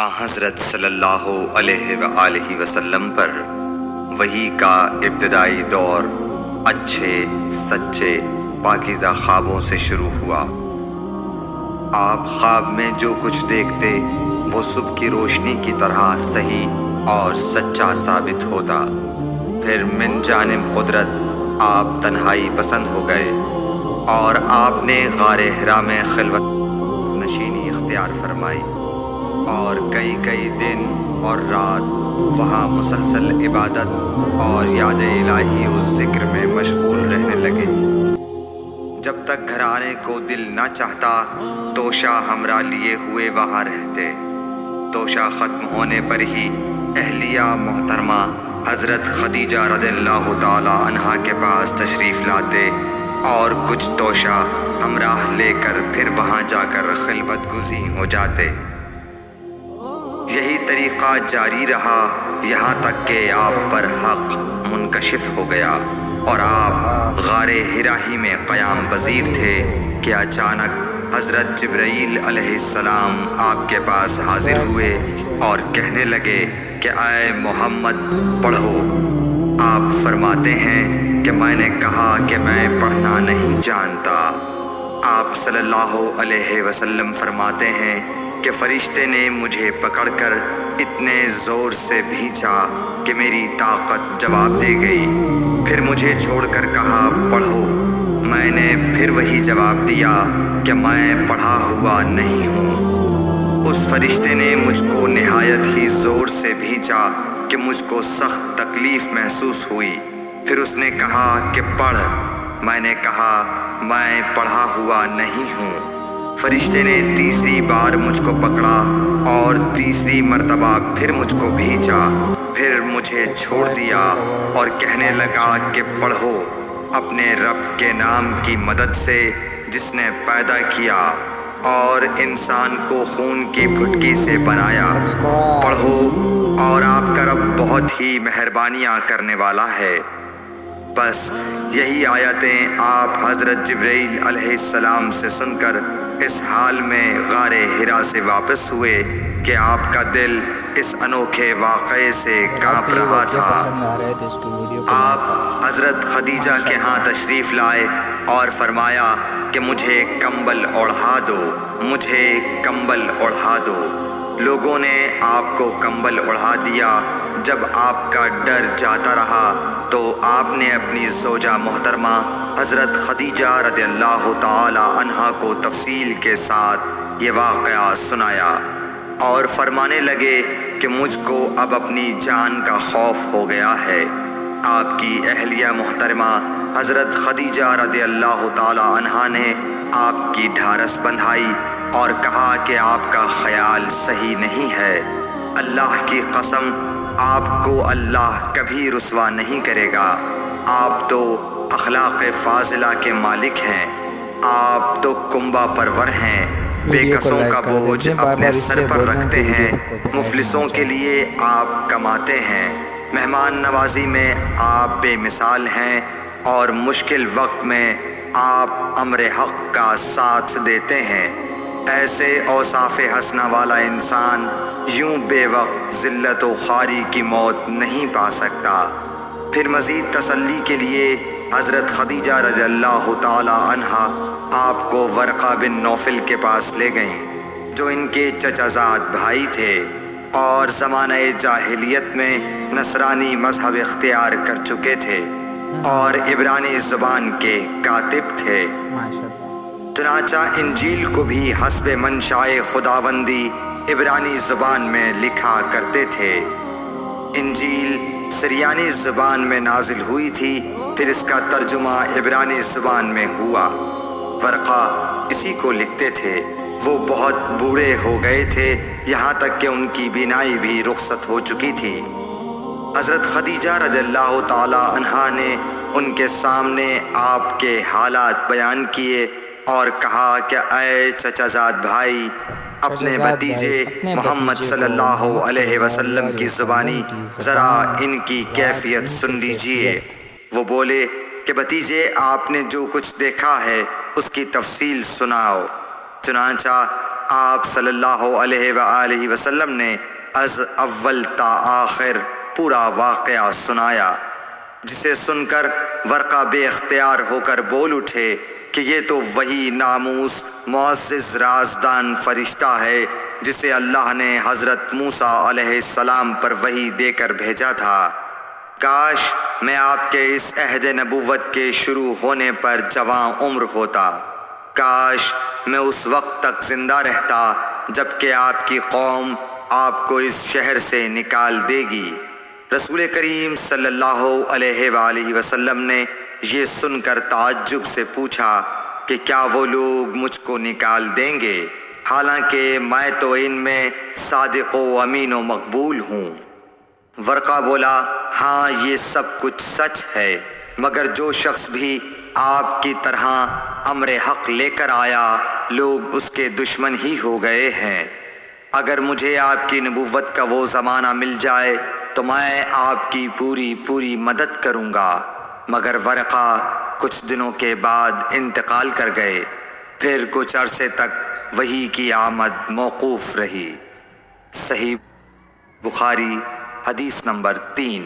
حضرت صلی اللہ علیہ وآلہ وسلم پر وحی کا ابتدائی دور اچھے سچے پاکیزہ خوابوں سے شروع ہوا۔ آپ خواب میں جو کچھ دیکھتے وہ صبح کی روشنی کی طرح صحیح اور سچا ثابت ہوتا۔ پھر من جانب قدرت آپ تنہائی پسند ہو گئے اور آپ نے غار حرا میں خلوت نشینی اختیار فرمائی اور کئی دن اور رات وہاں مسلسل عبادت اور یاد الہی و ذکر میں مشغول رہنے لگے۔ جب تک گھر آنے کو دل نہ چاہتا توشہ ہمراہ لیے ہوئے وہاں رہتے۔ توشہ ختم ہونے پر ہی اہلیہ محترمہ حضرت خدیجہ رضی اللہ تعالی عنہا کے پاس تشریف لاتے اور کچھ توشہ ہمراہ لے کر پھر وہاں جا کر خلوت گزین ہو جاتے۔ یہی طریقہ جاری رہا یہاں تک کہ آپ پر حق منکشف ہو گیا اور آپ غار حرا ہی میں قیام پذیر تھے کہ اچانک حضرت جبرائیل علیہ السلام آپ کے پاس حاضر ہوئے اور کہنے لگے کہ اے محمد پڑھو۔ آپ فرماتے ہیں کہ میں نے کہا کہ میں پڑھنا نہیں جانتا۔ آپ صلی اللہ علیہ وسلم فرماتے ہیں کہ فرشتے نے مجھے پکڑ کر اتنے زور سے بھینچا کہ میری طاقت جواب دے گئی۔ پھر مجھے چھوڑ کر کہا پڑھو۔ میں نے پھر وہی جواب دیا کہ میں پڑھا ہوا نہیں ہوں۔ اس فرشتے نے مجھ کو نہایت ہی زور سے بھینچا کہ مجھ کو سخت تکلیف محسوس ہوئی۔ پھر اس نے کہا کہ پڑھ۔ میں نے کہا میں پڑھا ہوا نہیں ہوں۔ فرشتے نے تیسری بار مجھ کو پکڑا اور تیسری مرتبہ پھر مجھ کو بھینچا۔ پھر مجھے چھوڑ دیا اور کہنے لگا کہ پڑھو اپنے رب کے نام کی مدد سے جس نے پیدا کیا اور انسان کو خون کی پھٹکی سے بنایا۔ پڑھو اور آپ کا رب بہت ہی مہربانیاں کرنے والا ہے۔ بس یہی آیتیں آپ حضرت جبرائیل علیہ السلام سے سن کر اس حال میں غار حرا سے واپس ہوئے کہ آپ کا دل اس انوکھے واقعے سے کانپ رہا تھا۔ آپ حضرت خدیجہ کے ہاں تشریف لائے اور فرمایا کہ مجھے کمبل اوڑھا دو، مجھے کمبل اوڑھا دو۔ لوگوں نے آپ کو کمبل اوڑھا دیا۔ جب آپ کا ڈر جاتا رہا تو آپ نے اپنی زوجہ محترمہ حضرت خدیجہ رضی اللہ تعالی عنہا کو تفصیل کے ساتھ یہ واقعہ سنایا اور فرمانے لگے کہ مجھ کو اب اپنی جان کا خوف ہو گیا ہے۔ آپ کی اہلیہ محترمہ حضرت خدیجہ رضی اللہ تعالی عنہا نے آپ کی ڈھارس بندھائی اور کہا کہ آپ کا خیال صحیح نہیں ہے۔ اللہ کی قسم آپ کو اللہ کبھی رسوا نہیں کرے گا۔ آپ تو اخلاق فاضلہ کے مالک ہیں۔ آپ تو کنبہ پرور ہیں، بے کسوں کا بوجھ اپنے سر پر رکھتے ہیں، مفلسوں کے لیے آپ کماتے ہیں، مہمان نوازی میں آپ بے مثال ہیں اور مشکل وقت میں آپ امر حق کا ساتھ دیتے ہیں۔ ایسے اوصاف حسنہ والا انسان یوں بے وقت ذلت و خواری کی موت نہیں پا سکتا۔ پھر مزید تسلی کے لیے حضرت خدیجہ رضی اللہ تعالی عنہا آپ کو ورقہ بن نوفل کے پاس لے گئیں جو ان کے چچا زاد بھائی تھے اور زمانہ جاہلیت میں نصرانی مذہب اختیار کر چکے تھے اور عبرانی زبان کے کاتب تھے۔ چنانچہ انجیل کو بھی حسب منشائے خداوندی عبرانی زبان میں لکھا کرتے تھے۔ انجیل سریانی زبان میں نازل ہوئی تھی، پھر اس کا ترجمہ عبرانی زبان میں ہوا۔ ورقہ اسی کو لکھتے تھے۔ وہ بہت بوڑھے ہو گئے تھے، یہاں تک کہ ان کی بینائی بھی رخصت ہو چکی تھی۔ حضرت خدیجہ رضی اللہ تعالی عنہا نے ان کے سامنے آپ کے حالات بیان کیے اور کہا کہ اے چچا زاد بھائی، اپنے بھتیجے محمد صلی اللہ علیہ وسلم کی زبانی ذرا ان کی کیفیت سن لیجئے۔ وہ بولے کہ بھتیجے آپ نے جو کچھ دیکھا ہے اس کی تفصیل سناؤ۔ چنانچہ آپ صلی اللہ علیہ وآلہ وسلم نے از اول تا آخر پورا واقعہ سنایا، جسے سن کر ورقہ بے اختیار ہو کر بول اٹھے کہ یہ تو وہی ناموس معزز رازدان فرشتہ ہے جسے اللہ نے حضرت موسیٰ علیہ السلام پر وحی دے کر بھیجا تھا۔ کاش میں آپ کے اس عہد نبوت کے شروع ہونے پر جواں عمر ہوتا، کاش میں اس وقت تک زندہ رہتا جب کہ آپ کی قوم آپ کو اس شہر سے نکال دے گی۔ رسول کریم صلی اللہ علیہ وآلہ وسلم نے یہ سن کر تعجب سے پوچھا کہ کیا وہ لوگ مجھ کو نکال دیں گے، حالانکہ میں تو ان میں صادق و امین و مقبول ہوں۔ ورقہ بولا، ہاں یہ سب کچھ سچ ہے، مگر جو شخص بھی آپ کی طرح امر حق لے کر آیا لوگ اس کے دشمن ہی ہو گئے ہیں۔ اگر مجھے آپ کی نبوت کا وہ زمانہ مل جائے تو میں آپ کی پوری مدد کروں گا، مگر ورقہ کچھ دنوں کے بعد انتقال کر گئے، پھر کچھ عرصے تک وحی کی آمد موقوف رہی۔ صحیح بخاری حدیث نمبر 3۔